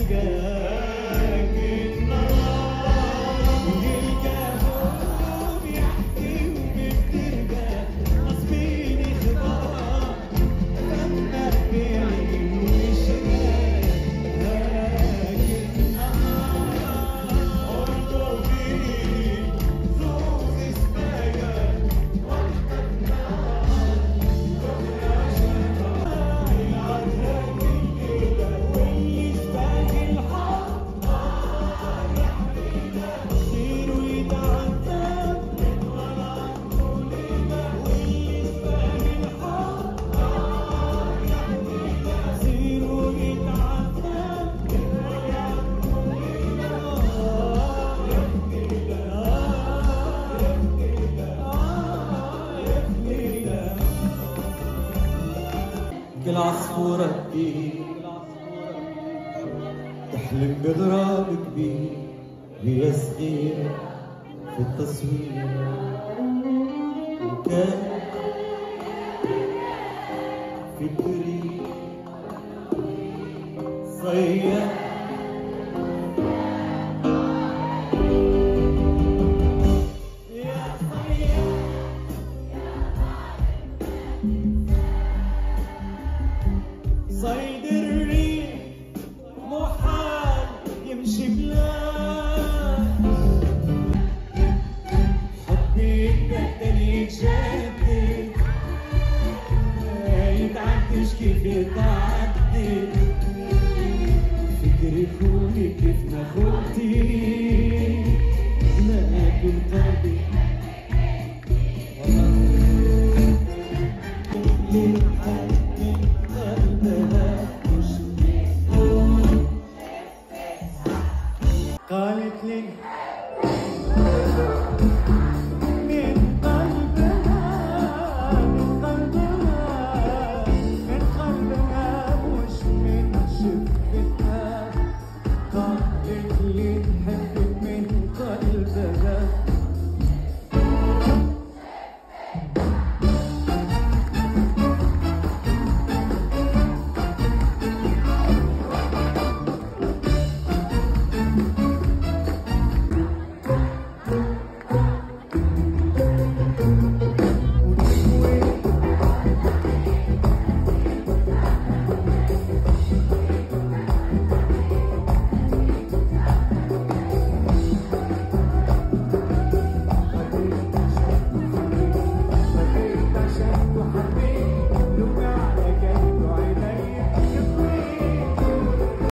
تلقاك النهار والجهود يحكي وبترجع غصبين اخبار لما بعين وشراك النهار برضه فيك زوز اسماك وقتك نهار بكره شهر العذراء الليله ويشبك الحب يا حبيبه يصير ويتعذب من ورا الطوليبه ويشبك الحب يا حبيبه يصير ويتعذب من ورا الطوليبه يا حبيبه يا حبيبه كل عصفورة كبير تحلم بغراب كبير هي صغيرة في التصوير وكان في الطريق صياد يا صياد صيد الريح محال يمشي بلاش حبي يتبدل يتجدد ما يتعدش كيف يتعدد فكري خوفي كيف ما خوفتي ما كنت قلبي قالت لي